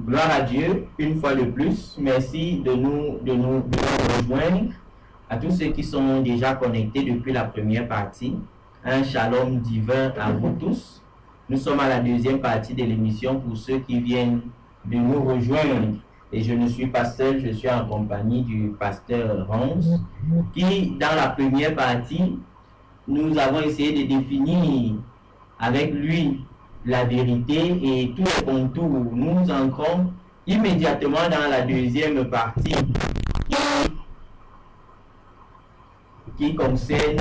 Gloire à Dieu, une fois de plus. Merci de nous rejoindre. À tous ceux qui sont déjà connectés depuis la première partie, un shalom divin à vous tous. Nous sommes à la deuxième partie de l'émission pour ceux qui viennent de nous rejoindre. Et je ne suis pas seul, je suis en compagnie du pasteur Hans, qui, dans la première partie, nous avons essayé de définir avec lui la vérité et tous les contours. Nous entrons immédiatement dans la deuxième partie qui concerne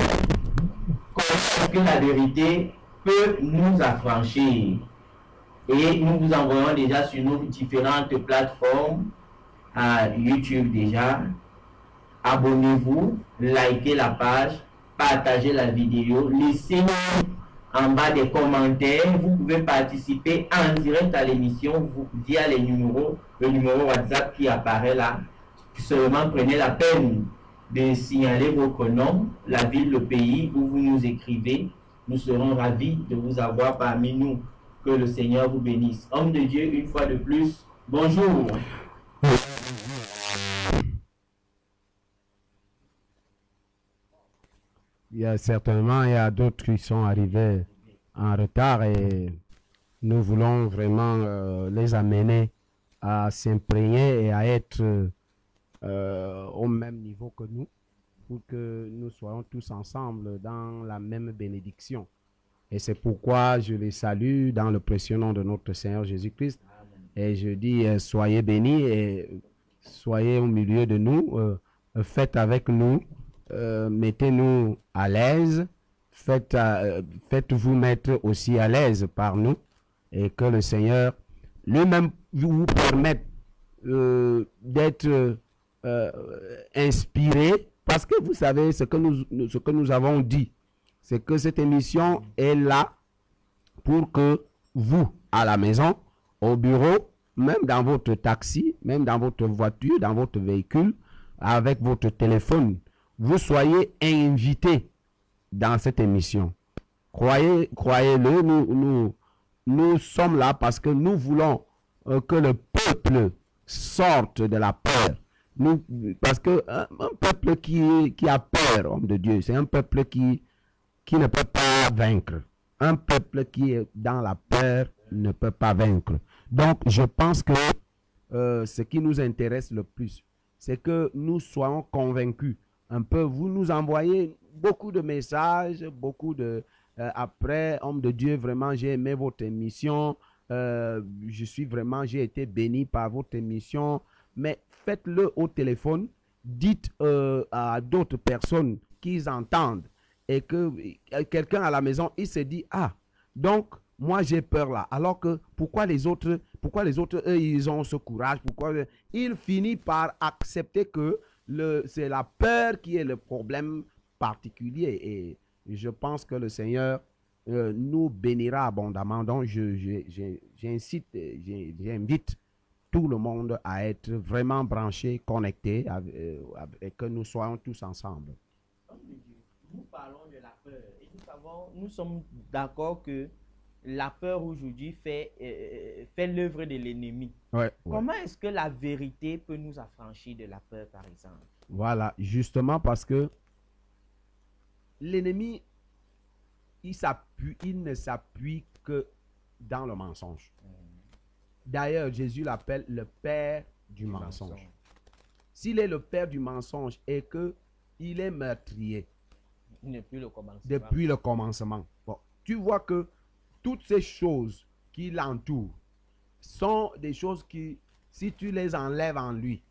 comment que la vérité peut nous affranchir. Et nous vous envoyons déjà sur nos différentes plateformes, à YouTube déjà. Abonnez-vous, likez la page, partagez la vidéo, laissez-nous en bas des commentaires. Vous pouvez participer en direct à l'émission via le numéro WhatsApp qui apparaît là. Seulement prenez la peine de signaler votre nom, la ville, le pays où vous nous écrivez. Nous serons ravis de vous avoir parmi nous. Que le Seigneur vous bénisse. Homme de Dieu, une fois de plus, bonjour. Certainement, il y a d'autres qui sont arrivés en retard et nous voulons vraiment les amener à s'imprégner et à être au même niveau que nous pour que nous soyons tous ensemble dans la même bénédiction. Et c'est pourquoi je les salue dans le précieux nom de notre Seigneur Jésus-Christ. Et je dis, soyez bénis et soyez au milieu de nous. Faites avec nous. Mettez-nous à l'aise. Faites-vous mettre aussi à l'aise par nous. Et que le Seigneur lui-même vous permette d'être inspiré. Parce que vous savez ce que nous avons dit. C'est que cette émission est là pour que vous, à la maison, au bureau, même dans votre taxi, même dans votre voiture, dans votre véhicule, avec votre téléphone, vous soyez invités dans cette émission. Croyez-le, nous sommes là parce que nous voulons que le peuple sorte de la peur. Parce que un peuple qui a peur, homme de Dieu, c'est un peuple qui ne peut pas vaincre. Un peuple qui est dans la peur ne peut pas vaincre. Donc, je pense que ce qui nous intéresse le plus, c'est que nous soyons convaincus. Un peu, vous nous envoyez beaucoup de messages, beaucoup de... après, homme de Dieu, vraiment, j'ai aimé votre émission. J'ai été béni par votre émission. Mais faites-le au téléphone. Dites à d'autres personnes qu'ils entendent. Et que quelqu'un à la maison, il se dit, ah, donc, moi j'ai peur là. Alors que, pourquoi les autres, eux, ils ont ce courage? Pourquoi il finit par accepter que c'est la peur qui est le problème particulier. Et je pense que le Seigneur nous bénira abondamment. Donc, j'invite tout le monde à être vraiment branché, connecté, et que nous soyons tous ensemble. Nous parlons de la peur et nous sommes d'accord que la peur aujourd'hui fait l'œuvre de l'ennemi. Ouais, Comment est-ce que la vérité peut nous affranchir de la peur, par exemple? Voilà, justement parce que l'ennemi, il ne s'appuie que dans le mensonge. D'ailleurs, Jésus l'appelle le père du mensonge. S'il est le père du mensonge et qu'il est meurtrier, depuis le commencement. Bon, tu vois que toutes ces choses qui l'entourent sont des choses qui, si tu les enlèves en lui,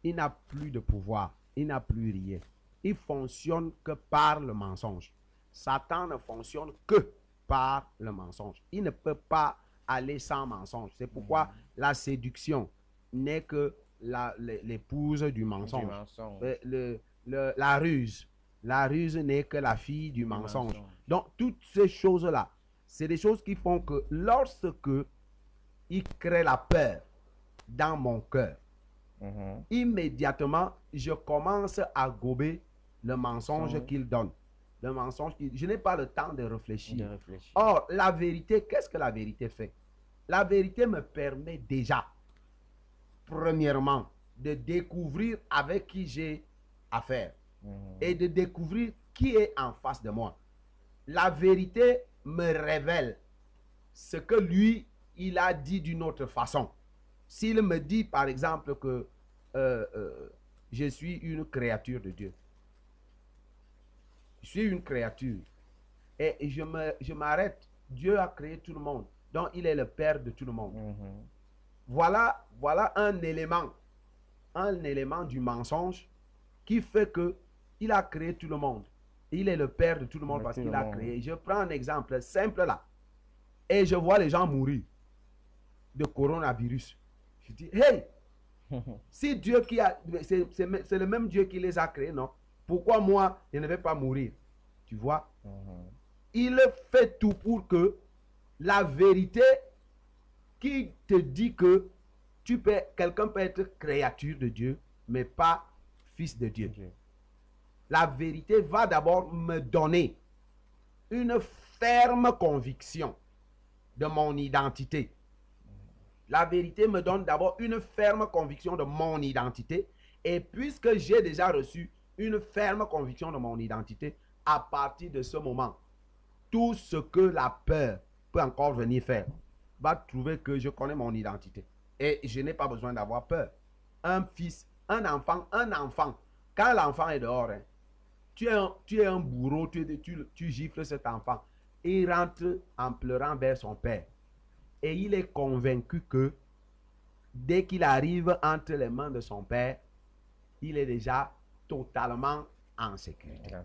il n'a plus de pouvoir, il n'a plus rien. Il fonctionne que par le mensonge. Satan ne fonctionne que par le mensonge. Il ne peut pas aller sans mensonge. C'est pourquoi la séduction n'est que l'épouse du mensonge. La ruse. La ruse n'est que la fille du mensonge. Donc, toutes ces choses-là, c'est des choses qui font que lorsque il crée la peur dans mon cœur, immédiatement, je commence à gober le mensonge qu'il donne. Le mensonge je n'ai pas le temps de réfléchir. Or, la vérité, qu'est-ce que la vérité fait? La vérité me permet déjà premièrement de découvrir avec qui j'ai affaire et de découvrir qui est en face de moi. La vérité me révèle ce que lui, il a dit d'une autre façon. S'il me dit, par exemple, que je suis une créature de Dieu. Je suis une créature. Et je m'arrête. Dieu a créé tout le monde. Donc, il est le Père de tout le monde. Voilà un élément du mensonge qui fait que il a créé tout le monde. Il est le Père de tout le monde parce qu'il a créé. Je prends un exemple simple là. Et je vois les gens mourir de coronavirus. Je dis, hey, si Dieu qui a... C'est le même Dieu qui les a créés, non? Pourquoi moi, je ne vais pas mourir? Tu vois? Il fait tout pour que la vérité qui te dit que quelqu'un peut être créature de Dieu, mais pas fils de Dieu. La vérité va d'abord me donner une ferme conviction de mon identité. La vérité me donne d'abord une ferme conviction de mon identité. Et puisque j'ai déjà reçu une ferme conviction de mon identité, à partir de ce moment, tout ce que la peur peut encore venir faire va trouver que je connais mon identité. Et je n'ai pas besoin d'avoir peur. Un fils, un enfant, quand l'enfant est dehors, hein, tu es un bourreau, tu gifles cet enfant. Et il rentre en pleurant vers son père. Et il est convaincu que dès qu'il arrive entre les mains de son père, il est déjà totalement en sécurité.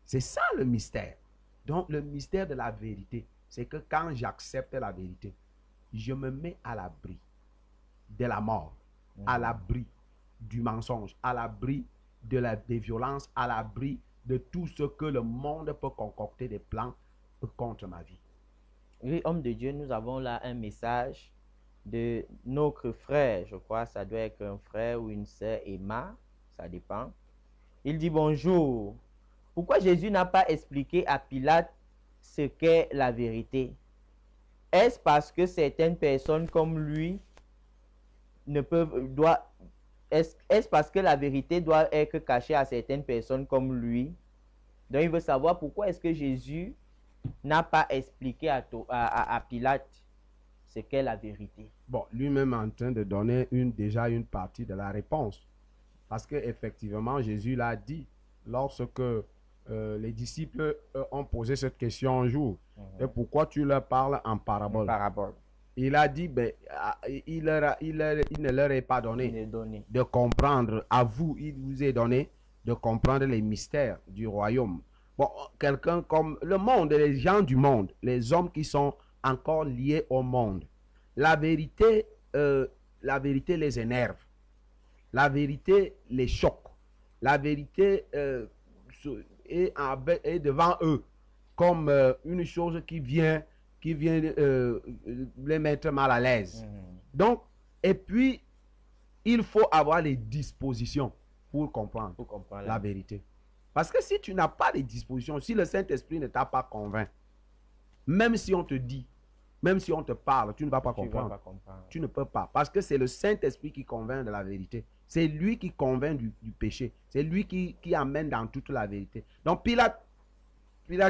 C'est ça le mystère. Donc le mystère de la vérité, c'est que quand j'accepte la vérité, je me mets à l'abri de la mort, à l'abri du mensonge, à l'abri des violences, à l'abri de tout ce que le monde peut concocter des plans contre ma vie. Oui, homme de Dieu, nous avons là un message de notre frère, je crois, ça doit être un frère ou une sœur, Emma, ça dépend. Il dit bonjour. Pourquoi Jésus n'a pas expliqué à Pilate ce qu'est la vérité? Est-ce parce que certaines personnes comme lui ne peuvent, est-ce parce que la vérité doit être cachée à certaines personnes comme lui? Donc il veut savoir pourquoi est-ce que Jésus n'a pas expliqué à Pilate ce qu'est la vérité. Bon, lui-même est en train de donner déjà une partie de la réponse. Parce qu'effectivement, Jésus l'a dit lorsque les disciples ont posé cette question un jour. Et pourquoi tu leur parles en parabole? Il a dit, ben, il ne leur est pas donné de comprendre. À vous, il vous est donné de comprendre les mystères du royaume. Bon, quelqu'un comme le monde, les gens du monde, les hommes qui sont encore liés au monde. La vérité les énerve. La vérité les choque. La vérité est devant eux comme une chose qui vient les mettre mal à l'aise. Donc, et puis, il faut avoir les dispositions pour comprendre la vérité. Parce que si tu n'as pas les dispositions, si le Saint-Esprit ne t'a pas convaincu, même si on te dit, même si on te parle, tu ne vas pas comprendre. Tu ne peux pas. Parce que c'est le Saint-Esprit qui convainc de la vérité. C'est lui qui convainc du péché. C'est lui qui amène dans toute la vérité. Donc Pilate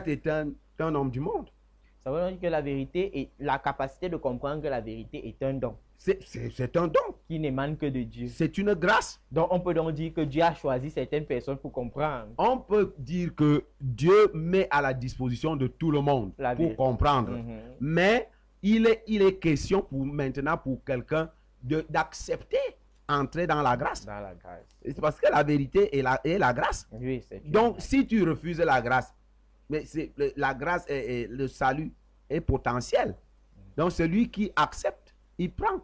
est un homme du monde. Ça veut dire que la vérité et la capacité de comprendre que la vérité est un don. C'est un don. Qui n'émane que de Dieu. C'est une grâce. Donc on peut donc dire que Dieu a choisi certaines personnes pour comprendre. On peut dire que Dieu met à la disposition de tout le monde pour comprendre. Mais il est question maintenant pour quelqu'un d'accepter entrer dans la grâce. C'est parce que la vérité est la grâce. Oui, donc si tu refuses la grâce, mais la grâce et le salut est potentiel. Donc celui qui accepte, il prend.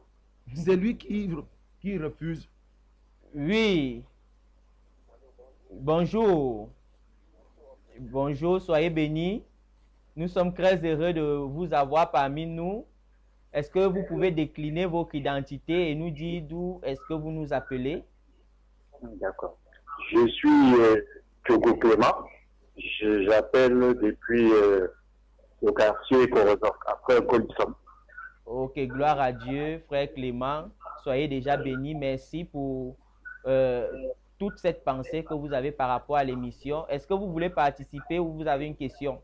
Celui qui refuse. Oui. Bonjour. Bonjour, soyez bénis. Nous sommes très heureux de vous avoir parmi nous. Est-ce que vous pouvez décliner votre identité et nous dire d'où est-ce que vous nous appelez? D'accord. Je suis Togo Clément. J'appelle depuis le quartier Corozok, après Colisson. Ok, gloire à Dieu, frère Clément. Soyez déjà bénis. Merci pour toute cette pensée que vous avez par rapport à l'émission. Est-ce que vous voulez participer ou vous avez une question?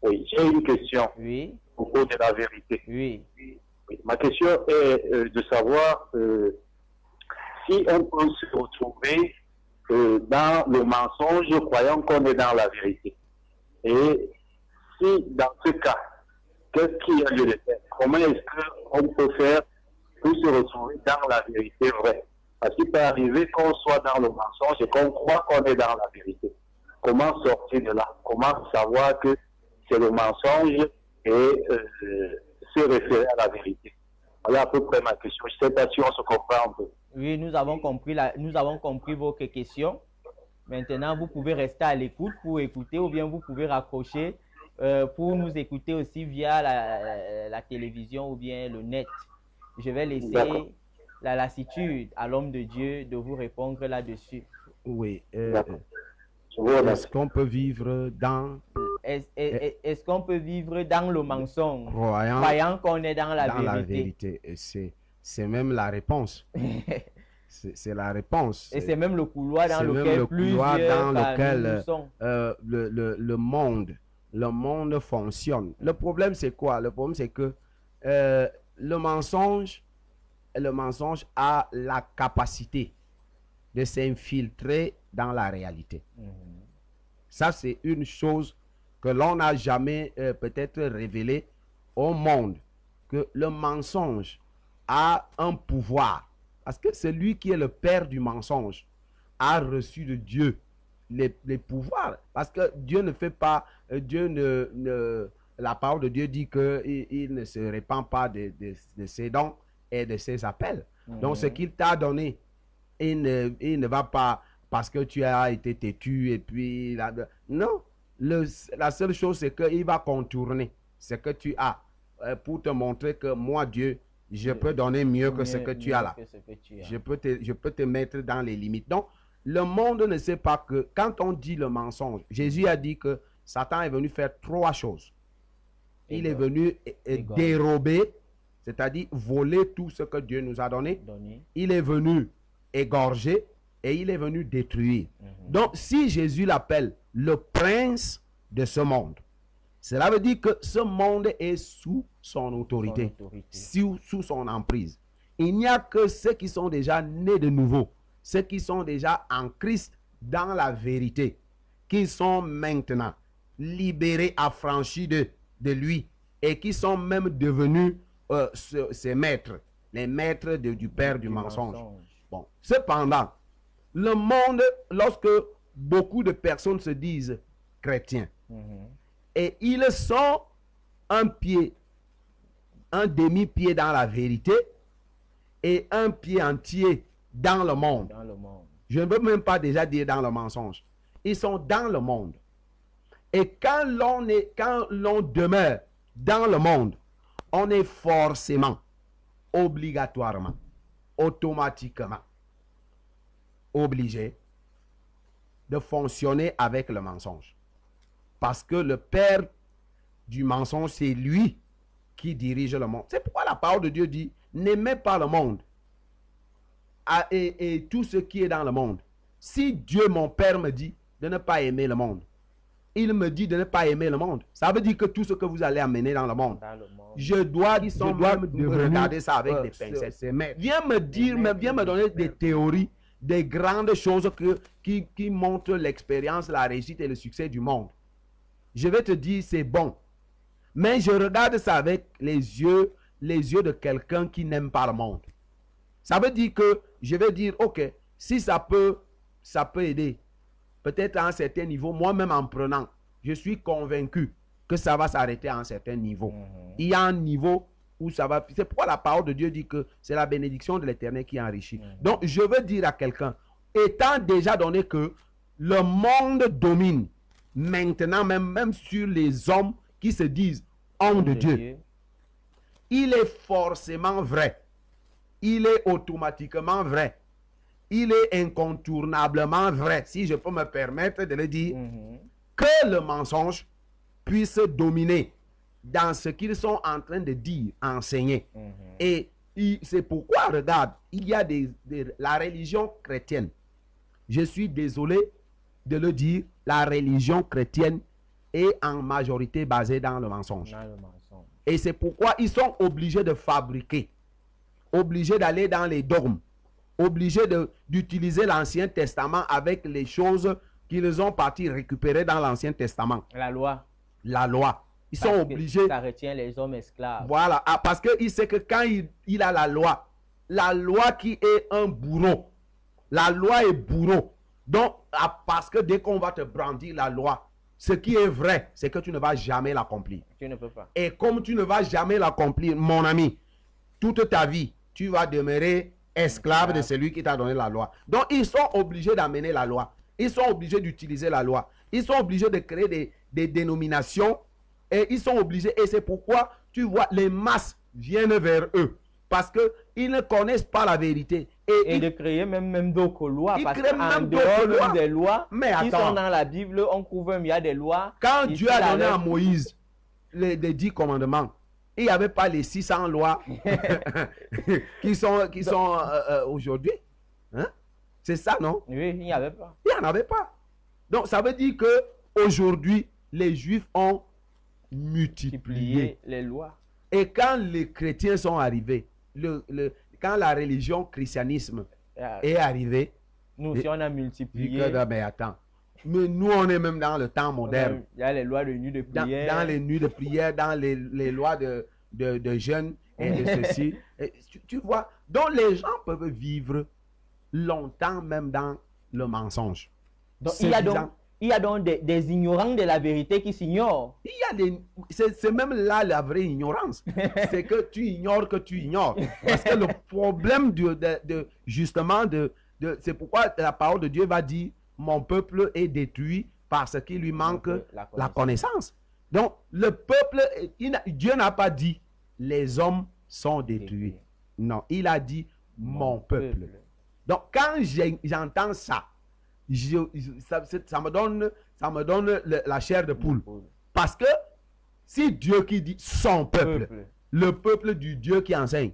Oui, j'ai une question Oui, au propos de la vérité. oui. Oui, ma question est de savoir si on peut se retrouver dans le mensonge, croyant qu'on est dans la vérité. Et si, dans ce cas, qu'est-ce qu'il y a lieu de faire? Comment est-ce qu'on peut faire pour se retrouver dans la vérité vraie? Parce qu'il peut arriver qu'on soit dans le mensonge et qu'on croit qu'on est dans la vérité. Comment sortir de là? Comment savoir que c'est le mensonge et se référer à la vérité? Voilà à peu près ma question. Je ne sais pas si on se comprend un peu. Oui, nous avons compris votre question. Maintenant, vous pouvez rester à l'écoute pour écouter ou bien vous pouvez raccrocher pour nous écouter aussi via la télévision ou bien le net. Je vais laisser la lassitude à l'homme de Dieu de vous répondre là-dessus. Oui. D'accord. Je vous remercie. Est-ce qu'on peut vivre dans... Est-ce qu'on peut vivre dans le mensonge, Croyant croyant qu'on est dans la dans la vérité? vérité? Et c'est même la réponse. C'est la réponse. Et c'est même le couloir dans C'est même lequel le couloir plusieurs dans parmi lequel nous sont. le monde fonctionne. Le problème, c'est quoi? Le problème, c'est que le mensonge a la capacité de s'infiltrer dans la réalité. Ça, c'est une chose que l'on n'a jamais peut-être révélée au monde, que le mensonge a un pouvoir. Parce que celui qui est le père du mensonge a reçu de Dieu les pouvoirs. Parce que Dieu ne fait pas, la parole de Dieu dit qu'il ne se répand pas de ses dons et de ses appels. Donc ce qu'il t'a donné, il ne va pas parce que tu as été têtu et puis... non, la seule chose c'est qu'il va contourner ce que tu as pour te montrer que moi, Dieu, je peux donner mieux que ce que tu as là. Je peux te mettre dans les limites. Donc, le monde ne sait pas que quand on dit le mensonge, Jésus a dit que Satan est venu faire trois choses. Il est venu dérober, c'est-à-dire voler tout ce que Dieu nous a donné. Il est venu égorger et il est venu détruire. Donc, si Jésus l'appelle le prince de ce monde, cela veut dire que ce monde est sous son autorité, sous son emprise. Il n'y a que ceux qui sont déjà nés de nouveau, ceux qui sont déjà en Christ dans la vérité, qui sont maintenant libérés, affranchis de lui et qui sont même devenus ses maîtres, les maîtres du père du mensonge. Bon. Cependant, le monde, lorsque beaucoup de personnes se disent chrétiens, et ils sont un pied, un demi-pied dans la vérité et un pied entier dans le monde. Je ne veux même pas déjà dire dans le mensonge. Ils sont dans le monde. Et quand l'on demeure dans le monde, on est forcément, obligatoirement, automatiquement obligé de fonctionner avec le mensonge. Parce que le père du mensonge, c'est lui qui dirige le monde. C'est pourquoi la parole de Dieu dit, n'aimez pas le monde et tout ce qui est dans le monde. Si Dieu, mon Père, me dit de ne pas aimer le monde, il me dit de ne pas aimer le monde. Ça veut dire que tout ce que vous allez amener dans le monde, je dois regarder ça avec des pincettes. Viens me donner des théories, des grandes choses qui montrent l'expérience, la réussite et le succès du monde. Je vais te dire, c'est bon. Mais je regarde ça avec les yeux de quelqu'un qui n'aime pas le monde. Ça veut dire que je vais dire, ok, si ça peut aider, peut-être à un certain niveau, moi-même en prenant, je suis convaincu que ça va s'arrêter à un certain niveau. Il y a un niveau où ça va... C'est pourquoi la parole de Dieu dit que c'est la bénédiction de l'Éternel qui enrichit. Donc, je veux dire à quelqu'un, étant déjà donné que le monde domine, maintenant, même sur les hommes qui se disent hommes de Dieu, il est forcément vrai. Il est automatiquement vrai. Il est incontournablement vrai, si je peux me permettre de le dire, que le mensonge puisse dominer dans ce qu'ils sont en train de dire, enseigner. Et c'est pourquoi, regarde, il y a la religion chrétienne. Je suis désolé de le dire, la religion chrétienne est en majorité basée dans le mensonge. Dans le mensonge. Et c'est pourquoi ils sont obligés de fabriquer, obligés d'aller dans les dogmes, obligés d'utiliser l'Ancien Testament avec les choses qu'ils ont parti récupérer dans l'Ancien Testament. La loi. La loi. Ils sont obligés. Ça retient les hommes esclaves. Voilà. Ah, parce qu'il sait que quand il a la loi qui est un bourreau, la loi est bourreau. Donc, parce que dès qu'on va te brandir la loi, ce qui est vrai, c'est que tu ne vas jamais l'accomplir. Tu ne peux pas. Et comme tu ne vas jamais l'accomplir, mon ami, toute ta vie, tu vas demeurer esclave de celui qui t'a donné la loi. Donc, ils sont obligés d'amener la loi. Ils sont obligés d'utiliser la loi. Ils sont obligés de créer des dénominations. Et ils sont obligés. Et c'est pourquoi, tu vois, les masses viennent vers eux. Parce qu'ils ne connaissent pas la vérité. Et de créer même d'autres lois. Ils Parce créent qu'en même dehors d'autres lois. des lois Mais qui attends. sont dans la Bible, on trouve même, il y a des lois. Quand Ici, Dieu a donné là, à Moïse les 10 commandements, il n'y avait pas les 600 lois qui sont aujourd'hui. Hein? C'est ça, non? Oui, il n'y avait pas. Il n'y en avait pas. Donc, ça veut dire qu'aujourd'hui, les Juifs ont multiplié. Les lois. Et quand les chrétiens sont arrivés, quand la religion christianisme est arrivée, Nous aussi, on a multiplié. mais attends. Mais nous, on est même dans le temps moderne. Il y a les lois de nuit de prière. Dans les nuits de prière, dans les lois de jeûne et de ceci. Et tu vois, donc les gens peuvent vivre longtemps même dans le mensonge. Donc, il y a donc des ignorants de la vérité qui s'ignorent. C'est même là la vraie ignorance. C'est que tu ignores que tu ignores. Parce que le problème justement c'est pourquoi la parole de Dieu va dire mon peuple est détruit parce qu'il lui manque la connaissance. Donc le peuple, Dieu n'a pas dit les hommes sont détruits. Non, il a dit mon peuple. Donc quand j'entends ça, ça me donne la chair de poule. Parce que si Dieu qui dit son peuple, le peuple du Dieu qui enseigne,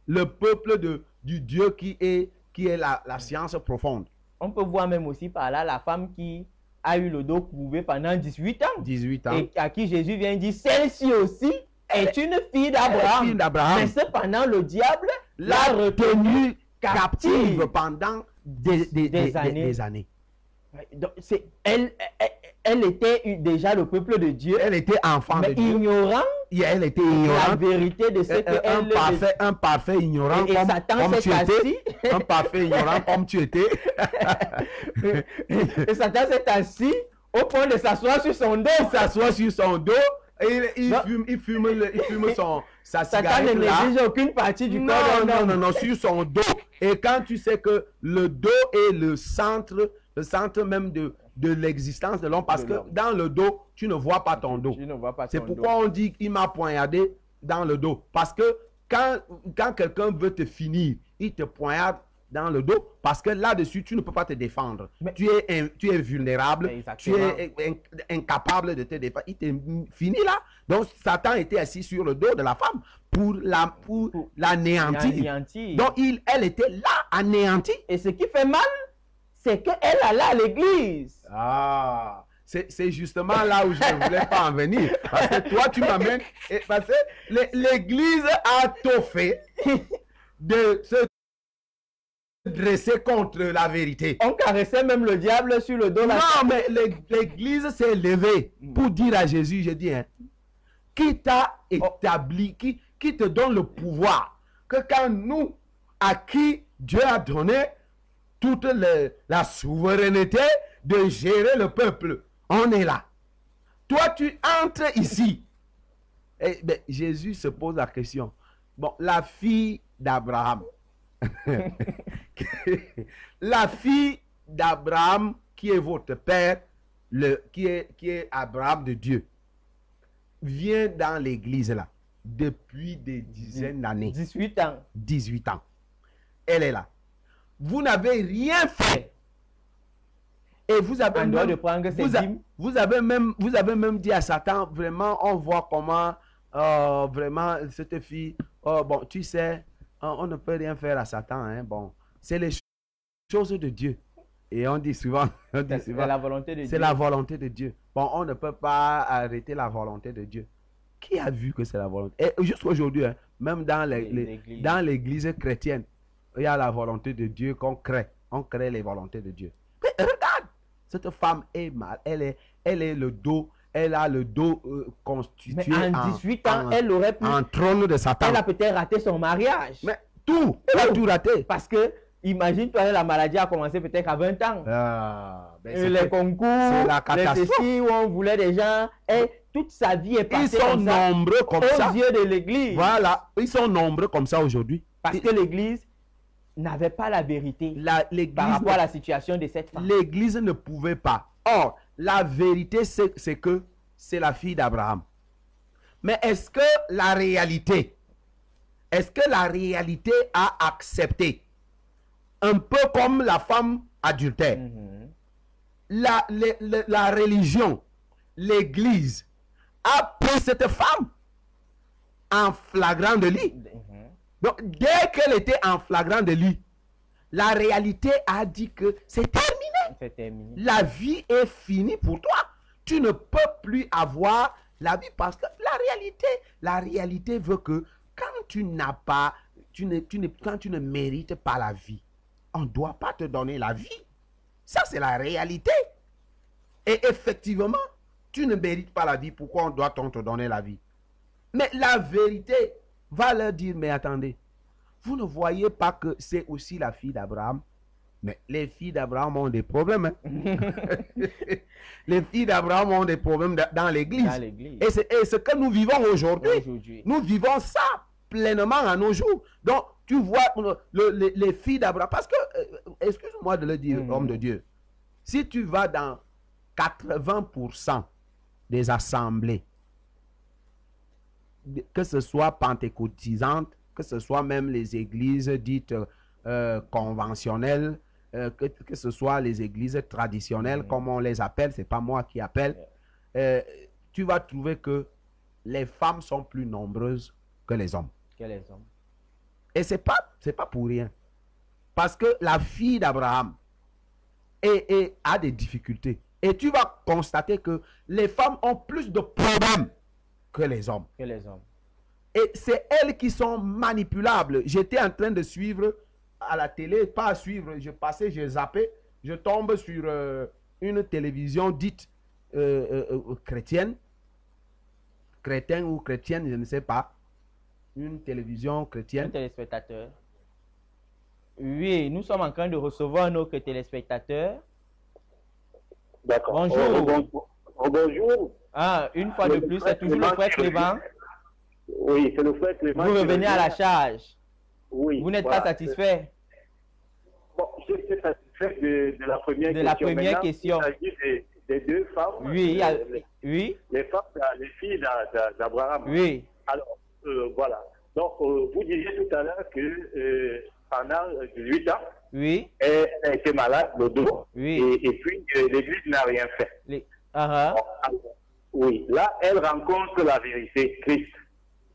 le peuple du Dieu qui est la science profonde. On peut voir même aussi par là la femme qui a eu le dos courbé pendant 18 ans. 18 ans. Et à qui Jésus vient dire, celle-ci aussi est une fille d'Abraham. Mais cependant, le diable l'a retenue captive pendant des années. Donc, elle était déjà le peuple de Dieu. Elle était enfant de Dieu. Ignorant. Elle était ignorante. La vérité de ce qu'elle un parfait ignorant et comme tu étais. Un parfait ignorant comme tu étais. Et Satan s'est assis au point de s'asseoir sur son dos. Il s'assoit sur son dos. Et il fume sa cigarette. Satan ne néglige aucune partie du corps. Non, sur son dos. Et quand tu sais que le dos est le centre même de l'existence de l'homme, parce que dans le dos, tu ne vois pas ton dos. C'est pourquoi on dit qu'il m'a poignardé dans le dos. Parce que quand quelqu'un veut te finir, il te poignarde dans le dos, parce que là-dessus, tu ne peux pas te défendre. Mais tu es vulnérable, tu es incapable de te défendre. Il t'est fini là. Donc, Satan était assis sur le dos de la femme pour l'anéantir. Donc, elle était là, anéantie. Et ce qui fait mal, c'est qu'elle allait à l'église. Ah, c'est justement là où je ne voulais pas en venir. Parce que toi, tu m'amènes. Parce que l'église a tout fait de se dresser contre la vérité. On caressait même le diable sur le dos. Non, mais l'église s'est levée pour dire à Jésus, je dis, qui t'a établi, qui te donne le pouvoir, que quand nous, à qui Dieu a donné toute la souveraineté de gérer le peuple, on est là. Toi, tu entres ici. Et, Jésus se pose la question. Bon, la fille d'Abraham, la fille d'Abraham qui est votre père, qui est Abraham de Dieu, vient dans l'église là depuis des dizaines d'années. 18 ans. 18 ans. Elle est là. Vous n'avez rien fait. Et vous avez même dit à Satan, vraiment, on voit comment vraiment cette fille, bon, tu sais, on ne peut rien faire à Satan. Hein. Bon, c'est les choses de Dieu. Et on dit souvent, C'est la volonté de Dieu. c'est la volonté de Dieu. Bon, on ne peut pas arrêter la volonté de Dieu. Qui a vu que c'est la volonté? Et jusqu'aujourd'hui, hein, même dans l'église chrétienne, il y a la volonté de Dieu qu'on crée. On crée les volontés de Dieu. Mais regarde, cette femme est mal. Elle est le dos. Elle a le dos constitué Mais en 18 ans, elle aurait pu. en trône de Satan. Elle a peut-être raté son mariage. Mais tout, elle a tout raté. Parce que, imagine-toi, la maladie a commencé peut-être à 20 ans. Ben Et les concours, la les catastrophe. ceci où on voulait des gens. Et toute sa vie est Ils passée sont comme ça, nombreux comme ça. aux yeux de l'église. Voilà, ils sont nombreux comme ça aujourd'hui. Parce que l'église n'avait pas la vérité par L'église rapport à la situation de cette femme. l'église ne pouvait pas. Or, la vérité, c'est que c'est la fille d'Abraham. Mais est-ce que la réalité a accepté, un peu comme la femme adultère, la religion, l'église, a pris cette femme en flagrant délit? Donc, dès qu'elle était en flagrant délit, la réalité a dit que c'est terminé. C'est terminé. La vie est finie pour toi. Tu ne peux plus avoir la vie parce que la réalité veut que quand tu n'as pas, quand tu ne mérites pas la vie, on ne doit pas te donner la vie. Ça, c'est la réalité. Et effectivement, tu ne mérites pas la vie. Pourquoi on doit te donner la vie? Mais la vérité va leur dire, mais attendez, vous ne voyez pas que c'est aussi la fille d'Abraham? Mais les filles d'Abraham ont des problèmes. Hein? Les filles d'Abraham ont des problèmes dans l'église. Et c'est ce que nous vivons aujourd'hui. Nous vivons ça pleinement à nos jours. Donc, tu vois les filles d'Abraham. Parce que, excuse-moi de le dire, homme de Dieu, si tu vas dans 80% des assemblées, que ce soit pentecôtisantes, que ce soit même les églises dites conventionnelles, que ce soit les églises traditionnelles, comme on les appelle, c'est pas moi qui appelle, tu vas trouver que les femmes sont plus nombreuses que les hommes. Et c'est pas pour rien. Parce que la fille d'Abraham a des difficultés. Et tu vas constater que les femmes ont plus de problèmes que les hommes. Et c'est elles qui sont manipulables. J'étais en train de suivre à la télé, pas à suivre, je passais, je zappais, je tombe sur une télévision dite chrétienne, chrétienne ou chrétienne, je ne sais pas, une télévision chrétienne. Un téléspectateur. Oui, nous sommes en train de recevoir nos téléspectateurs. D'accord. Bonjour. Bonjour. Ah, une fois de plus, c'est toujours le frère Clément. Oui, c'est le frère Clément. Vous revenez à la charge. Oui. Vous n'êtes pas satisfait? Bon, je suis satisfait de la première question. De la première question. Il s'agit des deux femmes. Oui, oui. Les femmes, les filles d'Abraham. Oui. Alors, voilà. Donc, vous disiez tout à l'heure que pendant 18 ans, oui, elle a été malade, le dos. Oui. Et puis, l'Église n'a rien fait. Oui, là, elle rencontre la vérité, Christ.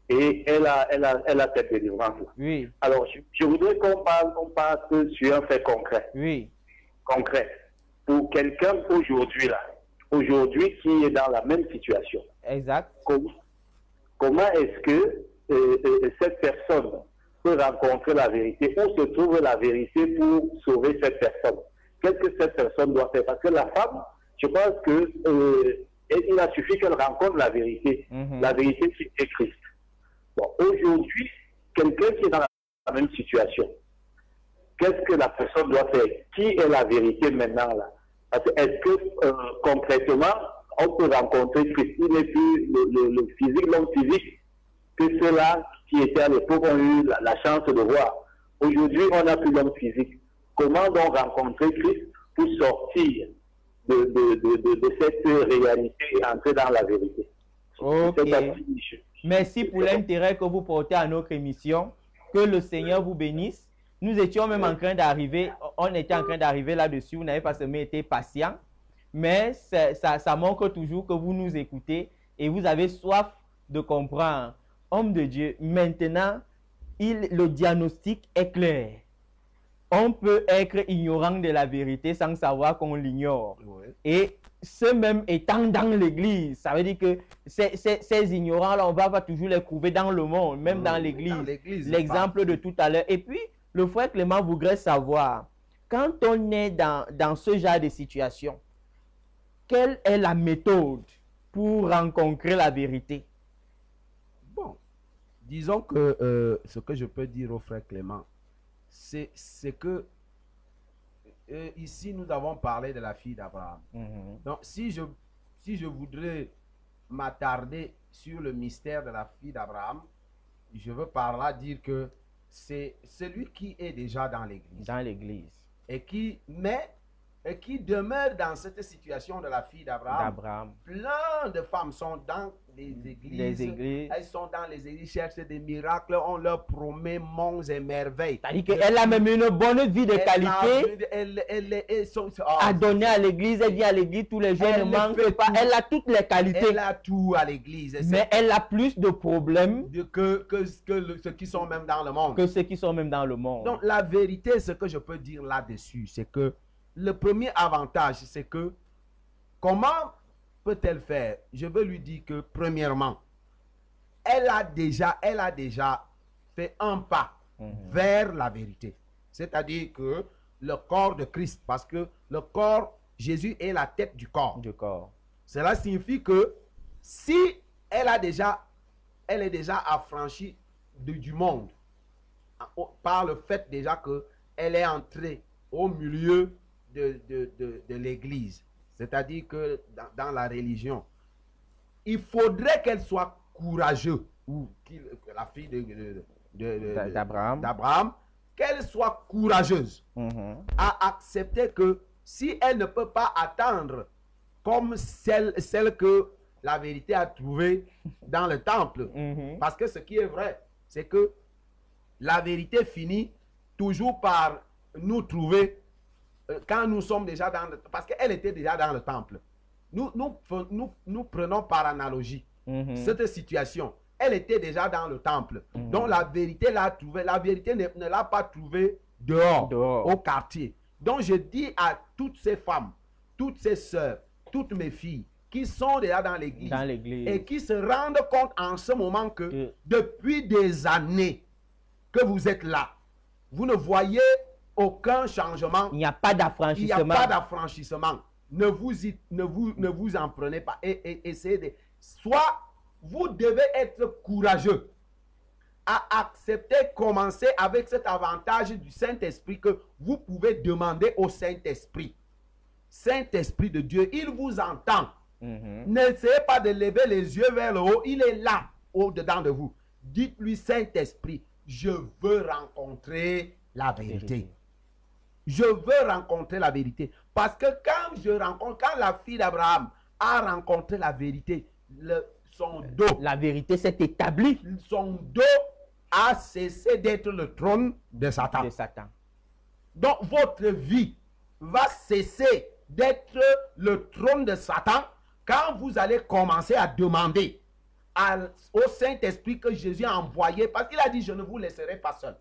Et elle a cette délivrance. Oui. Alors, je voudrais qu'on passe sur un fait concret. Oui. Concret. Pour quelqu'un aujourd'hui qui est dans la même situation. Exact. Comment est-ce que cette personne peut rencontrer la vérité? Où se trouve la vérité pour sauver cette personne? Qu'est-ce que cette personne doit faire? Parce que la femme, je pense que il a suffi qu'elle rencontre la vérité. La vérité qui est Christ. Bon, aujourd'hui, quelqu'un qui est dans la même situation, qu'est-ce que la personne doit faire? Qui est la vérité maintenant là? Est-ce que concrètement, on peut rencontrer Christ? Il n'est plus le physique, l'homme physique, que ceux-là qui étaient à l'époque ont eu la chance de voir. Aujourd'hui, on n'a plus l'homme physique. Comment donc rencontrer Christ pour sortir de cette réalité et entrer dans la vérité? Ok. Merci pour l'intérêt que vous portez à notre émission. Que le Seigneur vous bénisse. Nous étions même en train d'arriver, on était en train d'arriver là-dessus. Vous n'avez pas seulement été patient, mais ça montre toujours que vous nous écoutez et vous avez soif de comprendre. Homme de Dieu, maintenant, le diagnostic est clair. On peut être ignorant de la vérité sans savoir qu'on l'ignore. Oui. Et ce même étant dans l'église, ça veut dire que ces ignorants-là, on va toujours les trouver dans le monde, même dans l'église. L'exemple de tout à l'heure. Et puis, le frère Clément voudrait savoir, quand on est dans ce genre de situation, quelle est la méthode pour rencontrer la vérité? Bon, disons que ce que je peux dire au frère Clément, c'est que ici nous avons parlé de la fille d'Abraham. Donc si je voudrais m'attarder sur le mystère de la fille d'Abraham, je veux par là dire que c'est celui qui est déjà dans l'église. Dans l'église. Et qui demeure dans cette situation de la fille d'Abraham. Plein de femmes sont dans les églises. Elles sont dans les églises, cherchent des miracles. On leur promet monts et merveilles. C'est-à-dire qu'elle a même une bonne vie de qualité à donner à l'église. Elle vient à l'église tous les jours. Elle ne manque pas. Elle a toutes les qualités. Elle a tout à l'église. Mais elle a plus de problèmes que ceux qui sont même dans le monde. Que ceux qui sont même dans le monde. Donc la vérité, ce que je peux dire là-dessus, c'est que le premier avantage, c'est que comment peut-elle faire? Je veux lui dire que premièrement, elle a déjà fait un pas vers la vérité. C'est-à-dire que le corps de Christ, parce que le corps, Jésus est la tête du corps. Cela signifie que si elle est déjà affranchie du monde, par le fait déjà qu'elle est entrée au milieu de l'église, c'est-à-dire que dans la religion, il faudrait qu'elle soit courageuse, ou la fille d'Abraham, qu'elle soit courageuse à accepter que si elle ne peut pas attendre comme celle que la vérité a trouvée dans le temple, parce que ce qui est vrai, c'est que la vérité finit toujours par nous trouver quand nous sommes déjà dans le... Parce qu'elle était déjà dans le temple. Nous prenons par analogie cette situation. Elle était déjà dans le temple. Donc la vérité l'a trouvée. La vérité ne l'a pas trouvée dehors, au quartier. Donc je dis à toutes ces femmes, toutes ces sœurs, toutes mes filles qui sont déjà dans l'église et qui se rendent compte en ce moment que depuis des années que vous êtes là, vous ne voyez aucun changement. Il n'y a pas d'affranchissement. Il n'y a pas d'affranchissement. Ne vous en prenez pas. Et essayez de... Soit vous devez être courageux à accepter, commencer avec cet avantage du Saint-Esprit que vous pouvez demander au Saint-Esprit. Saint-Esprit de Dieu, il vous entend. N'essayez pas de lever les yeux vers le haut. Il est là, au-dedans de vous. Dites-lui, Saint-Esprit, je veux rencontrer la vérité. Je veux rencontrer la vérité. Parce que quand la fille d'Abraham a rencontré la vérité, son dos... La vérité s'est établie. Son dos a cessé d'être le trône de Satan. Donc votre vie va cesser d'être le trône de Satan quand vous allez commencer à demander au Saint-Esprit que Jésus a envoyé, parce qu'il a dit, je ne vous laisserai pas seul.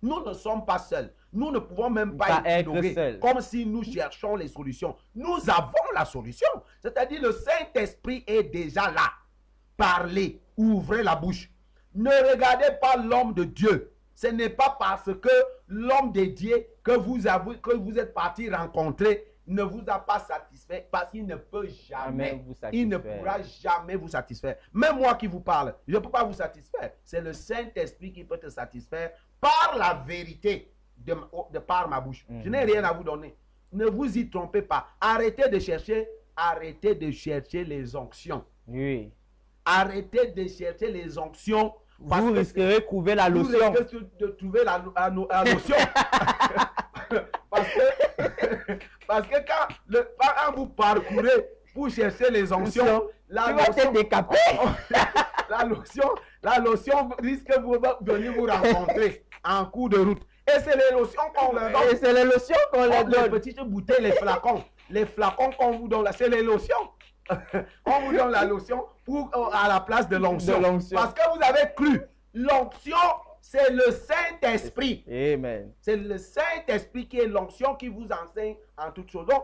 Nous ne sommes pas seuls. Nous ne pouvons même pas être seuls, comme si nous cherchons les solutions. Nous avons la solution. C'est-à-dire le Saint-Esprit est déjà là. Parlez, ouvrez la bouche. Ne regardez pas l'homme de Dieu. Ce n'est pas parce que l'homme de Dieu que vous êtes parti rencontrer ne vous a pas satisfait, parce qu'il ne peut jamais vous satisfaire. Il ne pourra jamais vous satisfaire. Même moi qui vous parle, je ne peux pas vous satisfaire. C'est le Saint-Esprit qui peut te satisfaire par la vérité de par ma bouche. Je n'ai rien à vous donner. Ne vous y trompez pas. Arrêtez de chercher les onctions. Oui. Arrêtez de chercher les onctions. Vous risquerez de trouver la lotion. Vous risquez de trouver la lotion. Parce que quand vous parcourez pour chercher les onctions, la lotion risque de venir vous rencontrer en cours de route. Et c'est les lotions qu'on leur donne. Et c'est les lotions qu'on leur donne. Les petites bouteilles, les flacons. Les flacons qu'on vous donne là, c'est les lotions. On vous donne la lotion à la place de l'onction. Parce que vous avez cru. L'onction c'est le Saint-Esprit. Amen. C'est le Saint-Esprit qui est l'onction qui vous enseigne en toutes choses. Donc,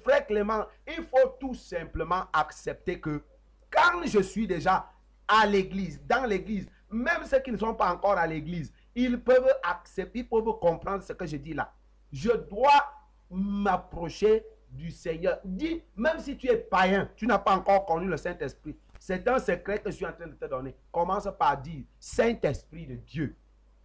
frère Clément, il faut tout simplement accepter que quand je suis déjà à l'église, dans l'église, même ceux qui ne sont pas encore à l'église, ils peuvent accepter, ils peuvent comprendre ce que je dis là. Je dois m'approcher du Seigneur. Dis, même si tu es païen, tu n'as pas encore connu le Saint-Esprit, c'est un secret que je suis en train de te donner. Commence par dire, Saint-Esprit de Dieu,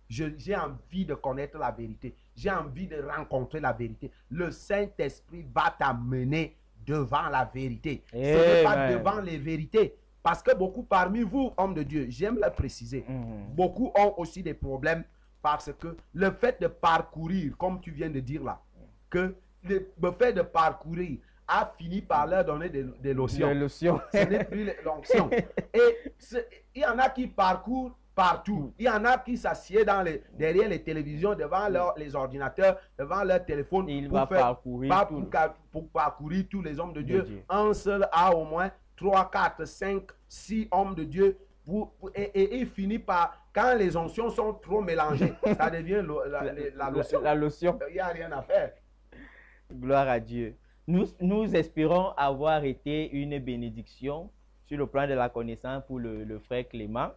j'ai envie de connaître la vérité. J'ai envie de rencontrer la vérité. Le Saint-Esprit va t'amener devant la vérité. Ce n'est pas devant les vérités. Parce que beaucoup parmi vous, hommes de Dieu, j'aime le préciser, beaucoup ont aussi des problèmes parce que le fait de parcourir, comme tu viens de dire là, que le fait de parcourir a fini par leur donner des lotions. Des lotions. Ce n'est plus l'onction. Et il y en a qui parcourent partout. Il y en a qui s'assiedent derrière les télévisions, devant les ordinateurs, devant leur téléphone. Il pour va pour parcourir tous les hommes de Dieu. Un seul a au moins 3, 4, 5, 6 hommes de Dieu. Et il finit par, quand les onctions sont trop mélangées, ça devient la lotion. La lotion. Il n'y a rien à faire. Gloire à Dieu. Nous espérons avoir été une bénédiction sur le plan de la connaissance pour le frère Clément.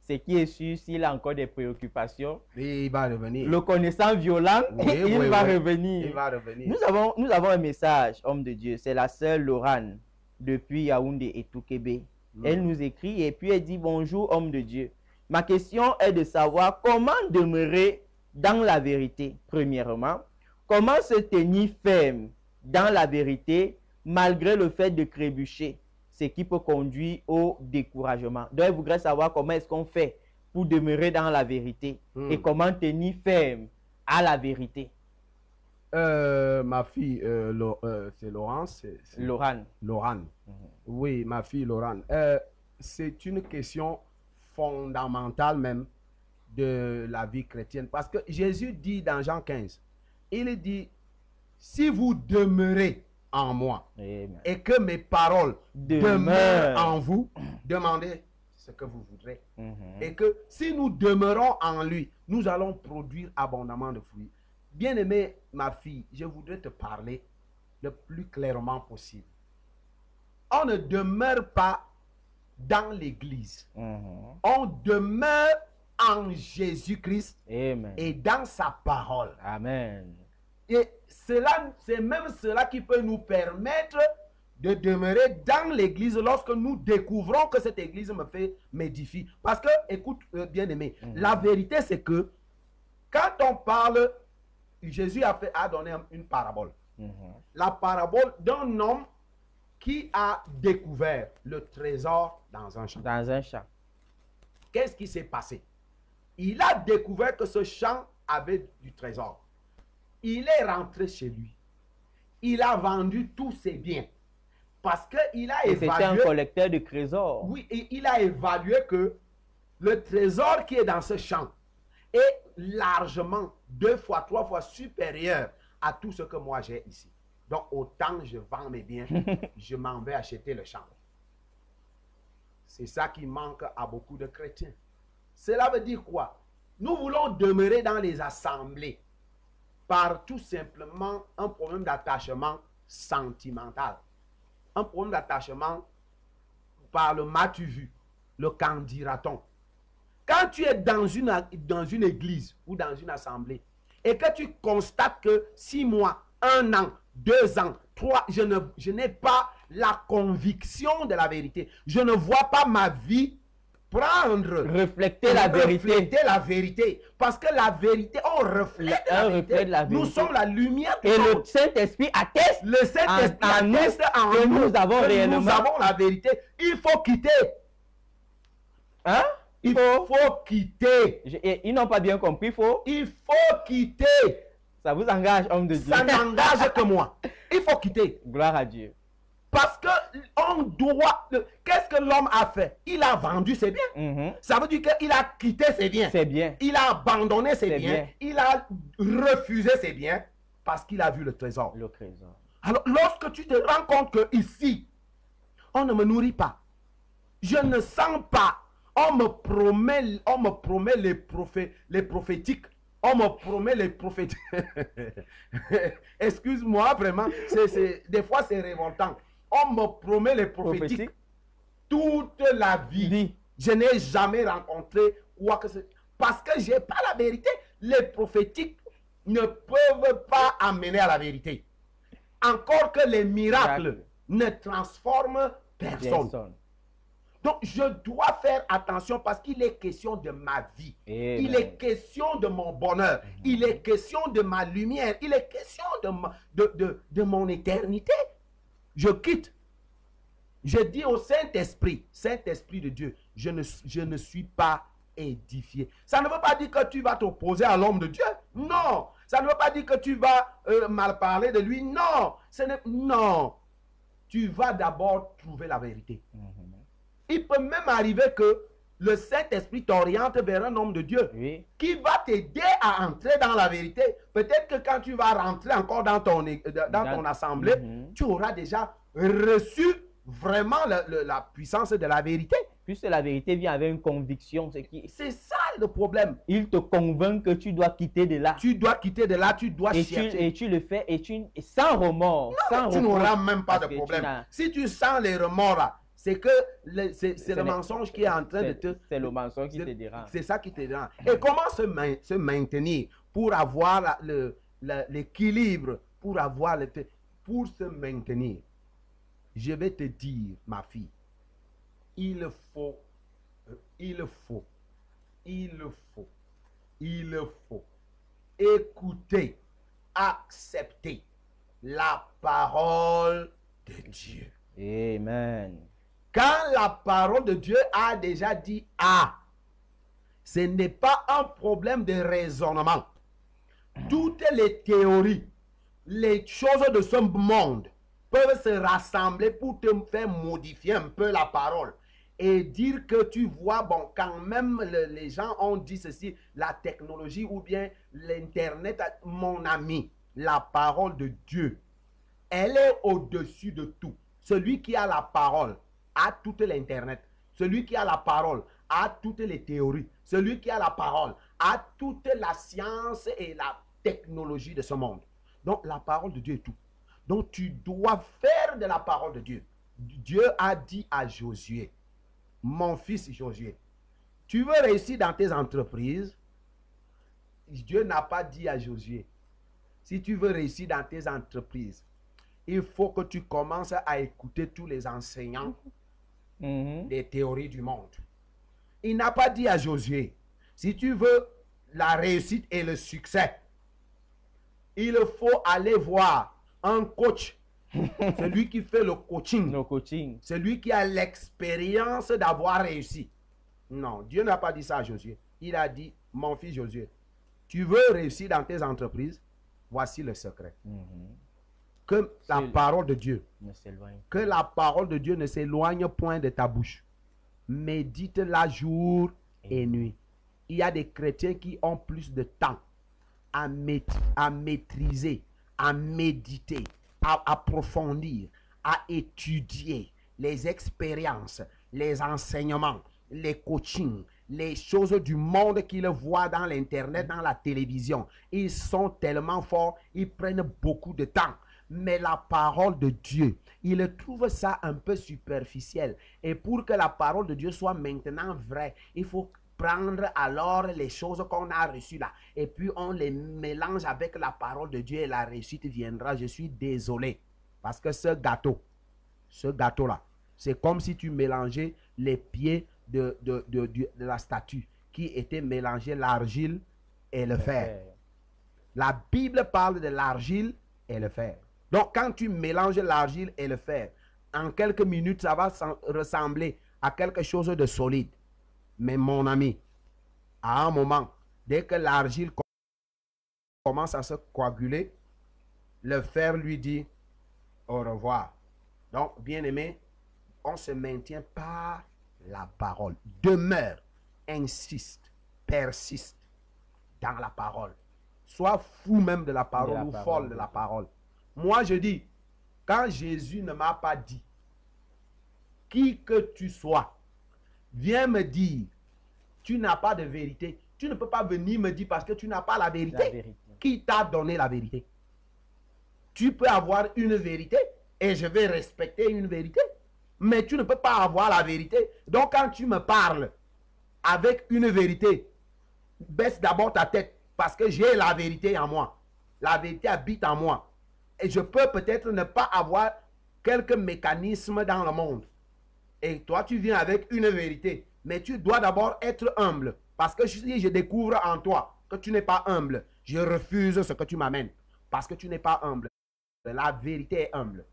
Ce qui est sûr, s'il a encore des préoccupations, il va revenir. Le connaissant violent, il va revenir. Il va revenir. Nous avons un message, homme de Dieu. C'est la sœur Laurane, depuis Yaoundé et Toukébé. Elle nous écrit et puis elle dit, bonjour, homme de Dieu. Ma question est de savoir comment demeurer dans la vérité, premièrement. Comment se tenir ferme dans la vérité, malgré le fait de trébucher, ce qui peut conduire au découragement. Donc, elle voudrait savoir comment est-ce qu'on fait pour demeurer dans la vérité et comment tenir ferme à la vérité. Ma fille, c'est Laurence. Laurane. Laurane. Oui, ma fille Laurane. C'est une question fondamentale même de la vie chrétienne. Parce que Jésus dit dans Jean 15, il dit, si vous demeurez en moi, Amen, et que mes paroles demeurent en vous, demandez ce que vous voudrez. Et que si nous demeurons en lui, nous allons produire abondamment de fruits. Bien-aimée, ma fille, je voudrais te parler le plus clairement possible. On ne demeure pas dans l'église. On demeure en Jésus-Christ et dans sa parole. Amen. Et c'est même cela qui peut nous permettre de demeurer dans l'église lorsque nous découvrons que cette église m'édifie. Parce que, écoute, bien-aimé, la vérité c'est que quand on parle, Jésus a donné une parabole. La parabole d'un homme qui a découvert le trésor dans un champ. Dans un champ. Qu'est-ce qui s'est passé? Il a découvert que ce champ avait du trésor. Il est rentré chez lui. Il a vendu tous ses biens. Parce qu'il a évalué... C'était un collecteur de trésors. Oui, et il a évalué que le trésor qui est dans ce champ est largement 2 fois, 3 fois supérieur à tout ce que moi j'ai ici. Donc, autant je vends mes biens, je m'en vais acheter le champ. C'est ça qui manque à beaucoup de chrétiens. Cela veut dire quoi? Nous voulons demeurer dans les assemblées par tout simplement un problème d'attachement sentimental. Un problème d'attachement par le m'as-tu vu, le qu'en dira-t-on. Quand tu es dans une église ou dans une assemblée et que tu constates que 6 mois, 1 an, 2 ans, 3, je n'ai pas la conviction de la vérité. Je ne vois pas ma vie refléter la vérité. Parce que la vérité, on reflète la vérité. Nous sommes la lumière. Et le Saint-Esprit atteste. Le Saint-Esprit atteste en nous nous avons réellement. Nous avons la vérité. Il faut quitter. Hein? Il faut quitter. Ils n'ont pas bien compris. Il faut quitter. Ça vous engage, homme de Dieu? Ça n'engage que moi. Il faut quitter. Gloire à Dieu. Parce que on doit... Qu'est-ce que l'homme a fait? Il a vendu ses biens. Ça veut dire qu'il a quitté ses biens. C'est bien. Il a abandonné ses biens. Il a refusé ses biens parce qu'il a vu le trésor. Le trésor. Alors, lorsque tu te rends compte que ici, on ne me nourrit pas. Je ne sens pas On me promet les prophétiques. On me promet les prophétiques. Excuse-moi, vraiment. Des fois, c'est révoltant. On me promet les prophétiques toute la vie. Je n'ai jamais rencontré quoi que ce soit. Parce que je n'ai pas la vérité. Les prophétiques ne peuvent pas amener à la vérité. Encore que les miracles ne transforment personne. Donc, je dois faire attention parce qu'il est question de ma vie. Amen. Il est question de mon bonheur. Il est question de ma lumière. Il est question de mon éternité. Je quitte. Je dis au Saint-Esprit, Saint-Esprit de Dieu, je ne suis pas édifié. Ça ne veut pas dire que tu vas t'opposer à l'homme de Dieu. Non. Ça ne veut pas dire que tu vas mal parler de lui. Non. Non. Tu vas d'abord trouver la vérité. Il peut même arriver que le Saint-Esprit t'oriente vers un homme de Dieu qui va t'aider à entrer dans la vérité. Peut-être que quand tu vas rentrer encore dans ton assemblée, tu auras déjà reçu vraiment la puissance de la vérité. Puisque la vérité vient avec une conviction. C'est ça le problème. Il te convainc que tu dois quitter de là. Tu dois quitter de là, tu dois chercher. Et tu le fais et sans remords. Non, sans tu n'auras même pas de problème. Si tu sens les remords là, c'est que c'est le mensonge qui est en train de te... C'est le mensonge qui te dérange. C'est ça qui te dérange. Et comment se maintenir pour avoir l'équilibre, pour se maintenir? Je vais te dire, ma fille, il faut écouter, accepter la parole de Dieu. Amen. Quand la parole de Dieu a déjà dit A, ce n'est pas un problème de raisonnement. Toutes les théories, les choses de ce monde peuvent se rassembler pour te faire modifier un peu la parole et dire que tu vois, bon, quand même les gens ont dit ceci, la technologie ou bien l'internet, mon ami, la parole de Dieu, elle est au-dessus de tout. Celui qui a la parole a toute l'internet. Celui qui a la parole a toutes les théories. Celui qui a la parole a toute la science et la technologie de ce monde. Donc la parole de Dieu est tout. Donc tu dois faire de la parole de Dieu. Dieu a dit à Josué, mon fils Josué, tu veux réussir dans tes entreprises? Dieu n'a pas dit à Josué, si tu veux réussir dans tes entreprises, il faut que tu commences à écouter tous les enseignants des théories du monde. Il n'a pas dit à Josué, si tu veux la réussite et le succès, il faut aller voir un coach, celui qui fait le coaching, celui qui a l'expérience d'avoir réussi. Non, Dieu n'a pas dit ça à Josué. Il a dit, mon fils Josué, tu veux réussir dans tes entreprises, voici le secret. Que la parole de Dieu, ne s'éloigne point de ta bouche. Médite-la jour et nuit. Il y a des chrétiens qui ont plus de temps à maîtriser, à méditer, à approfondir, à étudier les expériences, les enseignements, les coachings, les choses du monde qu'ils voient dans l'internet, dans la télévision. Ils sont tellement forts, ils prennent beaucoup de temps. Mais la parole de Dieu, il trouve ça un peu superficiel. Et pour que la parole de Dieu soit maintenant vraie, il faut prendre alors les choses qu'on a reçues là. Et puis on les mélange avec la parole de Dieu et la réussite viendra. Je suis désolé. Parce que ce gâteau-là, c'est comme si tu mélangeais les pieds de la statue qui était mélangé l'argile et le fer. La Bible parle de l'argile et le fer. Donc, quand tu mélanges l'argile et le fer, en quelques minutes, ça va ressembler à quelque chose de solide. Mais mon ami, à un moment, dès que l'argile commence à se coaguler, le fer lui dit au revoir. Donc, bien-aimé, on se maintient par la parole. Demeure, insiste, persiste dans la parole. Sois fou même de la parole ou folle de la parole. Moi, je dis, quand Jésus ne m'a pas dit, qui que tu sois, viens me dire, tu n'as pas de vérité. Tu ne peux pas venir me dire parce que tu n'as pas la vérité. La vérité. Qui t'a donné la vérité? Tu peux avoir une vérité et je vais respecter une vérité. Mais tu ne peux pas avoir la vérité. Donc quand tu me parles avec une vérité, baisse d'abord ta tête parce que j'ai la vérité en moi. La vérité habite en moi. Et je peux peut-être ne pas avoir quelques mécanismes dans le monde. Et toi, tu viens avec une vérité. Mais tu dois d'abord être humble. Parce que si je découvre en toi que tu n'es pas humble, je refuse ce que tu m'amènes. Parce que tu n'es pas humble. La vérité est humble.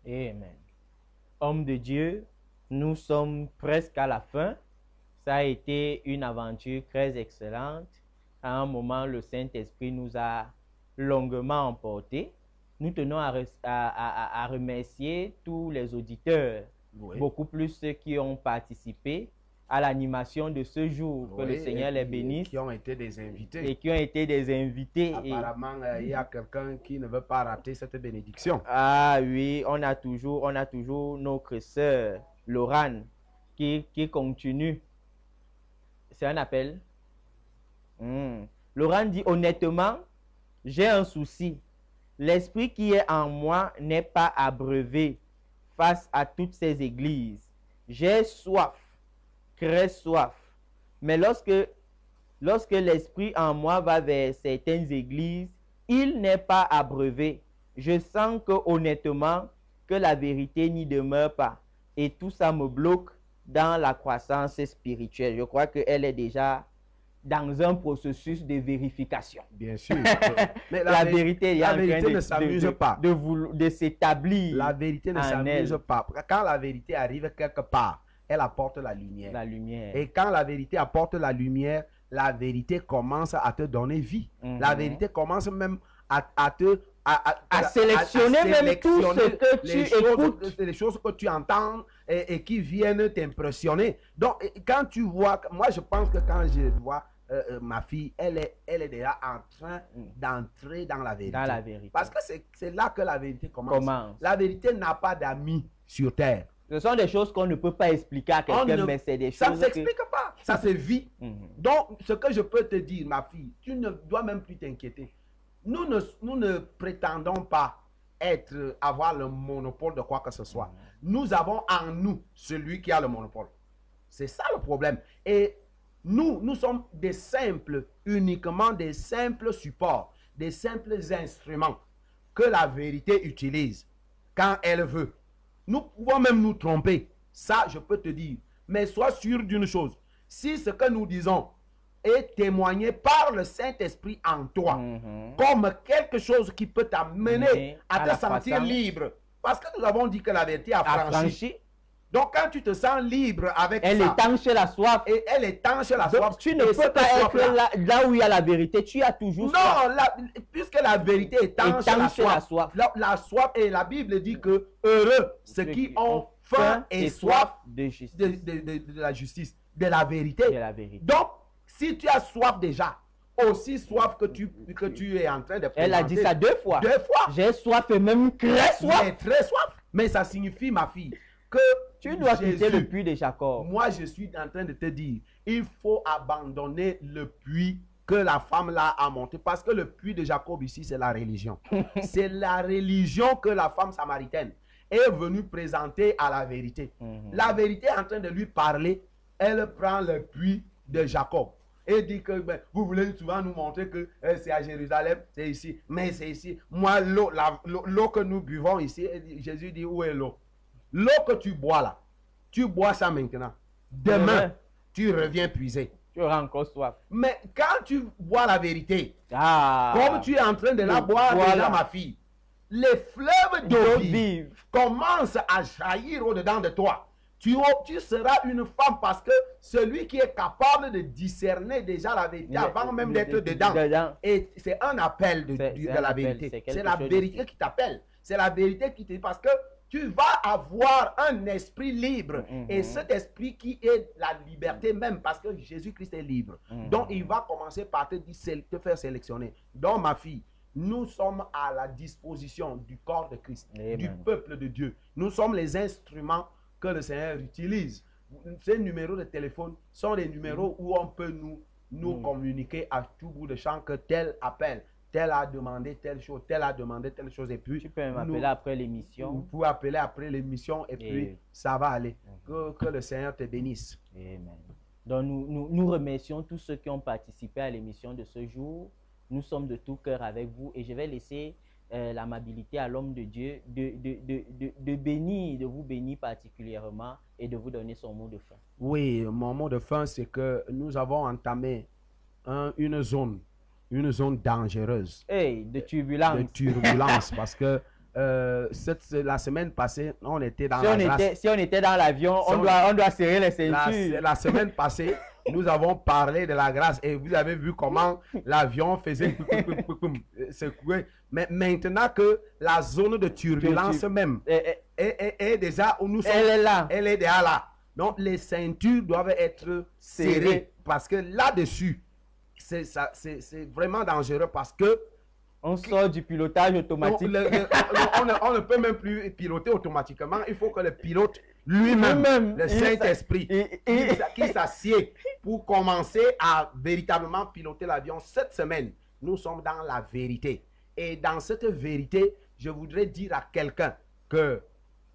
Amen. Homme de Dieu, nous sommes presque à la fin. Ça a été une aventure très excellente. À un moment, le Saint-Esprit nous a longuement emportés. Nous tenons à remercier tous les auditeurs, Oui. beaucoup plus ceux qui ont participé à l'animation de ce jour. Que Oui, le Seigneur et les puis, bénisse. qui ont été des invités. Et qui ont été des invités. Apparemment, il y a quelqu'un qui ne veut pas rater cette bénédiction. Ah oui, on a toujours notre sœur, Laurane, qui continue. C'est un appel. Laurane dit, honnêtement, j'ai un souci. L'esprit qui est en moi n'est pas abreuvé face à toutes ces églises. J'ai soif, très soif. Mais lorsque l'esprit en moi va vers certaines églises, il n'est pas abreuvé. Je sens que honnêtement, que la vérité n'y demeure pas. Et tout ça me bloque dans la croissance spirituelle. Je crois qu'elle est déjà dans un processus de vérification. Bien sûr. Mais La vérité est en train ne s'amuse pas. de s'établir. La vérité ne en s'amuse elle. pas. Quand la vérité arrive quelque part, elle apporte la lumière. La lumière. Et quand la vérité apporte la lumière, la vérité commence à te donner vie. La vérité commence même à sélectionner même tout ce que tu écoutes. les choses que tu entends et qui viennent t'impressionner. Donc, quand tu vois, moi je pense que quand je vois ma fille, elle est déjà en train d'entrer dans la vérité. Dans la vérité. Parce que c'est là que la vérité commence. Commence. La vérité n'a pas d'amis sur terre. Ce sont des choses qu'on ne peut pas expliquer à quelqu'un, mais c'est des Ça choses ne s'explique pas. Ça se vit. Mhm. Donc, ce que je peux te dire, ma fille, tu ne dois même plus t'inquiéter. Nous ne prétendons pas avoir le monopole de quoi que ce soit. Nous avons en nous celui qui a le monopole. C'est ça le problème. Et nous sommes des simples, uniquement des simples supports, des simples instruments que la vérité utilise quand elle veut. Nous pouvons même nous tromper. Ça, je peux te dire. Mais sois sûr d'une chose. Si ce que nous disons est témoigné par le Saint-Esprit en toi, comme quelque chose qui peut t'amener à te sentir libre. Parce que nous avons dit que la vérité a franchi. Donc, quand tu te sens libre avec elle ça, étanche la soif. Et elle étanche la Donc, soif. tu ne peux pas être là où il y a la vérité. Tu as toujours soif. Non, puisque la vérité étanche la soif. La soif, et la Bible dit que heureux ceux qui ont faim et soif de justice. De la justice, de la vérité. De la vérité. Donc, si tu as soif déjà, aussi soif que tu es en train de présenter. Elle a dit ça 2 fois. 2 fois. J'ai soif et même très soif. Mais très soif. Mais ça signifie, ma fille, que tu dois Jésus, quitter le puits de Jacob. Moi, je suis en train de te dire, il faut abandonner le puits que la femme là a monté. Parce que le puits de Jacob ici, c'est la religion. C'est la religion que la femme samaritaine est venue présenter à la vérité. La vérité est en train de lui parler. Elle prend le puits de Jacob. Et dit que vous voulez souvent nous montrer que c'est à Jérusalem, c'est ici. Mais c'est ici. Moi, l'eau que nous buvons ici, Jésus dit, où est l'eau? L'eau que tu bois là, tu bois ça maintenant. Demain, tu reviens puiser. Tu auras encore soif. Mais quand tu bois la vérité, Ah, comme tu es en train de la boire déjà, ma fille, les fleuves d'eau vive commencent à jaillir au-dedans de toi. Tu seras une femme parce que celui qui est capable de discerner déjà la vérité avant même d'être dedans. Et c'est un appel de la vérité. C'est la vérité qui t'appelle. C'est la vérité qui te dit parce que tu vas avoir un esprit libre. Et cet esprit qui est la liberté même parce que Jésus-Christ est libre. Donc il va commencer par te faire sélectionner. Donc ma fille, nous sommes à la disposition du corps de Christ, du peuple de Dieu. Nous sommes les instruments que le Seigneur utilise Ces numéros de téléphone sont des numéros où on peut nous communiquer à tout bout de champ que tel appel, tel a demandé telle chose, tel a demandé telle chose. Et puis, Tu peux m'appeler après l'émission. Vous pouvez appeler après l'émission et puis ça va aller. Que le Seigneur te bénisse. Amen. Donc, nous remercions tous ceux qui ont participé à l'émission de ce jour. Nous sommes de tout cœur avec vous et je vais laisser l'amabilité à l'homme de Dieu de bénir, de vous bénir particulièrement et de vous donner son mot de fin. Oui, mon mot de fin, c'est que nous avons entamé une zone dangereuse. Hey, de turbulence. De turbulence parce que la semaine passée, on était dans la grâce. Si on était dans l'avion, on doit serrer les ceintures. La semaine passée, nous avons parlé de la grâce et vous avez vu comment l'avion faisait secouer. Mais maintenant que la zone de turbulence même est déjà où nous sommes, elle est là. Elle est déjà là. Donc les ceintures doivent être serrées parce que là-dessus, c'est vraiment dangereux parce que on sort du pilotage automatique. On ne peut même plus piloter automatiquement. Il faut que le pilote lui-même, le Saint-Esprit, qui s'assied pour commencer à véritablement piloter l'avion. Cette semaine, nous sommes dans la vérité. Et dans cette vérité, je voudrais dire à quelqu'un que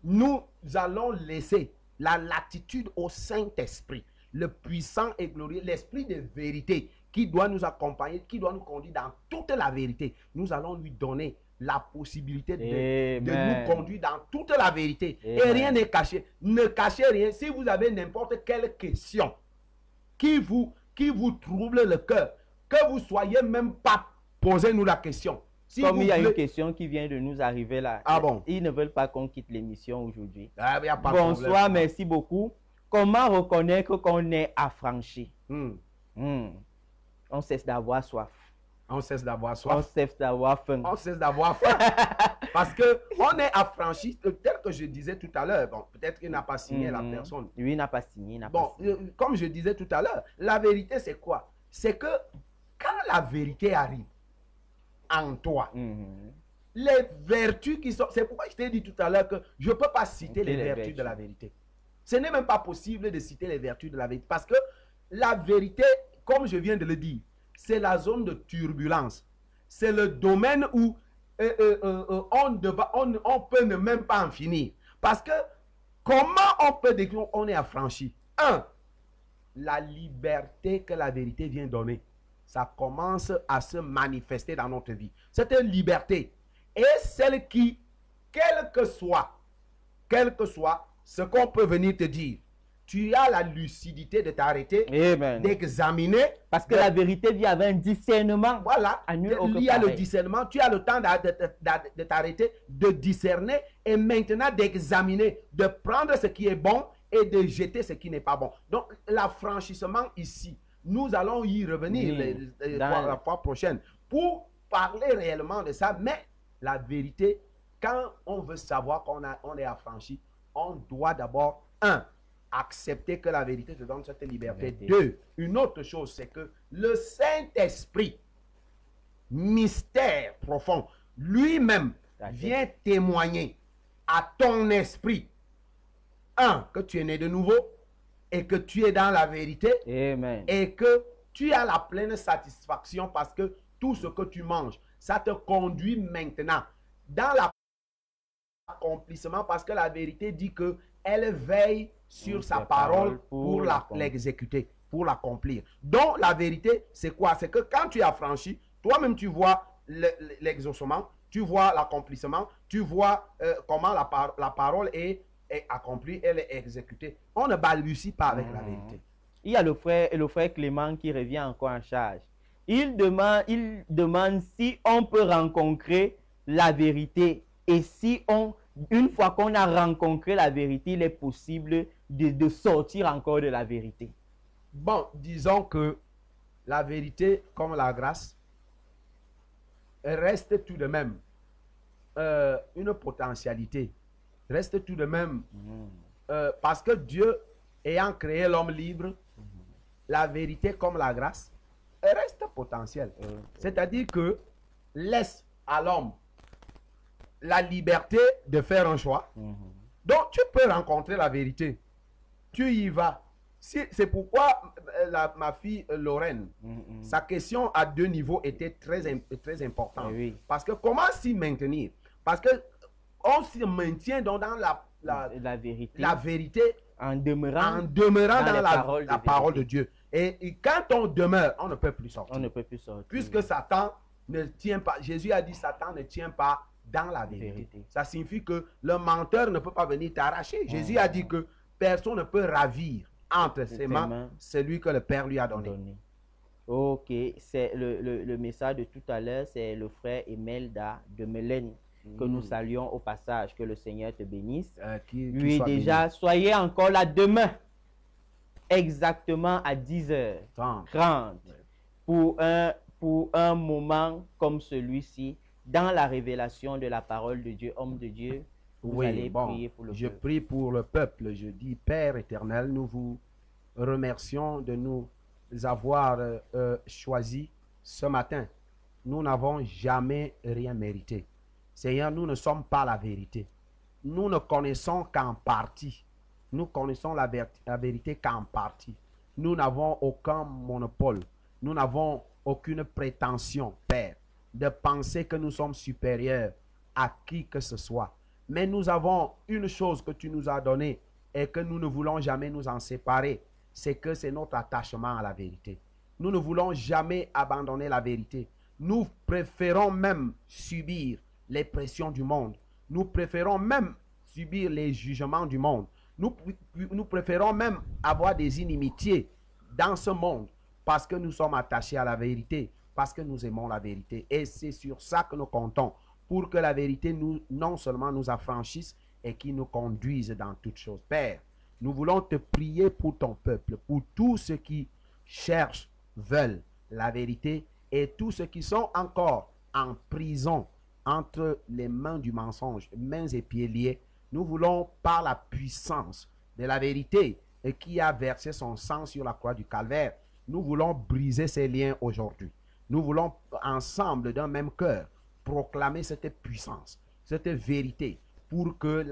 nous allons laisser la latitude au Saint-Esprit, le puissant et glorieux, l'esprit de vérité qui doit nous accompagner, qui doit nous conduire dans toute la vérité. Nous allons lui donner la possibilité de nous conduire dans toute la vérité. Amen. Et rien n'est caché. Ne cachez rien. Si vous avez n'importe quelle question qui vous trouble le cœur, que vous soyez même pas, posez-nous la question. Si comme il y a une question qui vient de nous arriver là. Ah bon? Ils ne veulent pas qu'on quitte l'émission aujourd'hui. Ah, bonsoir, merci beaucoup. Comment reconnaître qu'on est affranchi? On cesse d'avoir soif. On cesse d'avoir soif. On cesse d'avoir faim. On cesse d'avoir faim. Parce qu'on est affranchi, tel que je disais tout à l'heure. Bon, peut-être qu'il n'a pas signé la personne. Oui, il n'a pas signé. Comme je disais tout à l'heure, la vérité c'est quoi? C'est que quand la vérité arrive en toi, les vertus qui sont... C'est pourquoi je t'ai dit tout à l'heure que je ne peux pas citer les vertus de la vérité. Ce n'est même pas possible de citer les vertus de la vérité. Parce que la vérité, comme je viens de le dire, c'est la zone de turbulence. C'est le domaine où on peut ne même pas en finir. Parce que comment on peut décrire qu'on est affranchi? La liberté que la vérité vient donner, ça commence à se manifester dans notre vie. Cette liberté est celle qui, quel que soit ce qu'on peut venir te dire, tu as la lucidité de t'arrêter, d'examiner. Parce que la vérité vient avec un discernement. Voilà, il y a le discernement. Tu as le temps de t'arrêter, de discerner et maintenant d'examiner, de prendre ce qui est bon et de jeter ce qui n'est pas bon. Donc, l'affranchissement ici, nous allons y revenir la fois prochaine pour parler réellement de ça. Mais la vérité, quand on veut savoir qu'on est affranchi, on doit d'abord, accepter que la vérité te donne cette liberté. 2, une autre chose, c'est que le Saint-Esprit, mystère profond, lui-même vient témoigner à ton esprit, que tu es né de nouveau et que tu es dans la vérité. Amen. Et que tu as la pleine satisfaction parce que tout ce que tu manges, ça te conduit maintenant dans l'accomplissement parce que la vérité dit que elle veille sur sa parole pour l'exécuter, pour l'accomplir. Donc, la vérité, c'est quoi? C'est que quand tu es affranchi, toi-même, tu vois l'exaucement, tu vois l'accomplissement, tu vois comment la parole est accomplie, elle est exécutée. On ne balbutie pas avec la vérité. Il y a le frère Clément qui revient encore en charge. Il demande si on peut rencontrer la vérité et si une fois qu'on a rencontré la vérité, il est possible de sortir encore de la vérité. Bon, disons que la vérité, comme la grâce, reste tout de même une potentialité. Reste tout de même parce que Dieu, ayant créé l'homme libre, la vérité comme la grâce, reste potentielle. C'est-à-dire que laisse à l'homme la liberté de faire un choix. Donc, tu peux rencontrer la vérité. tu y vas. C'est pourquoi ma fille Lorraine, sa question à 2 niveaux était très importante. Oui. Parce que comment s'y maintenir? Parce que on s'y maintient dans la vérité. La vérité en demeurant dans la parole de Dieu. Et quand on demeure, on ne peut plus sortir. On ne peut plus sortir. Puisque Satan ne tient pas, Jésus a dit Satan ne tient pas dans la vérité. Ça signifie que le menteur ne peut pas venir t'arracher. Jésus a dit que personne ne peut ravir entre ses mains celui que le Père lui a donné. Ok, c'est le message de tout à l'heure, c'est le frère Emelda de Mélène que nous saluons au passage. Que le Seigneur te bénisse. Lui déjà, béni. Soyez encore là demain, exactement à 10h30 pour un moment comme celui-ci, dans la révélation de la parole de Dieu. Homme de Dieu, vous allez prier pour le peuple. Je prie pour le peuple. Je dis, Père éternel, nous vous remercions de nous avoir choisis ce matin. Nous n'avons jamais rien mérité. Seigneur, nous ne sommes pas la vérité. Nous ne connaissons qu'en partie. Nous connaissons la vérité qu'en partie. Nous n'avons aucun monopole. Nous n'avons aucune prétention, Père, de penser que nous sommes supérieurs à qui que ce soit. Mais nous avons une chose que tu nous as donnée et que nous ne voulons jamais nous en séparer. C'est que c'est notre attachement à la vérité. Nous ne voulons jamais abandonner la vérité. Nous préférons même subir les pressions du monde. Nous préférons même subir les jugements du monde. Nous préférons même avoir des inimitiés dans ce monde parce que nous sommes attachés à la vérité, parce que nous aimons la vérité. Et c'est sur ça que nous comptons, pour que la vérité non seulement nous affranchisse et qui nous conduise dans toutes choses. Père, nous voulons te prier pour ton peuple, pour tous ceux qui cherchent, veulent la vérité et tous ceux qui sont encore en prison entre les mains du mensonge, mains et pieds liés. Nous voulons, par la puissance de la vérité et qui a versé son sang sur la croix du calvaire, nous voulons briser ces liens aujourd'hui. Nous voulons ensemble, d'un même cœur, proclamer cette puissance, cette vérité, pour que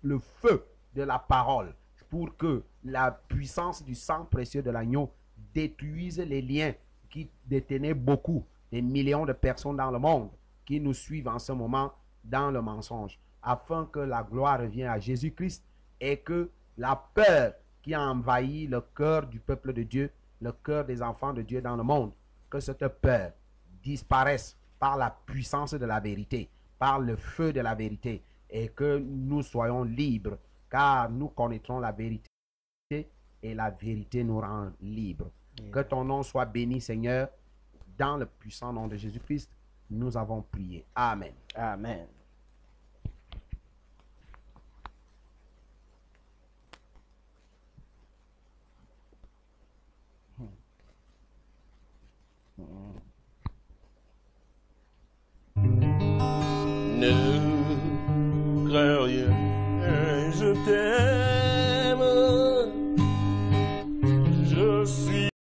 le feu de la parole, pour que la puissance du sang précieux de l'agneau détruise les liens qui détenaient beaucoup, des millions de personnes dans le monde qui nous suivent en ce moment dans le mensonge, afin que la gloire revienne à Jésus-Christ et que la peur qui a envahi le cœur du peuple de Dieu, le cœur des enfants de Dieu dans le monde, que cette peur disparaisse par la puissance de la vérité, par le feu de la vérité, et que nous soyons libres, car nous connaîtrons la vérité et la vérité nous rend libres. Que ton nom soit béni, Seigneur, dans le puissant nom de Jésus-Christ. Nous avons prié. Amen. Amen. Ne crains rien, je t'aime.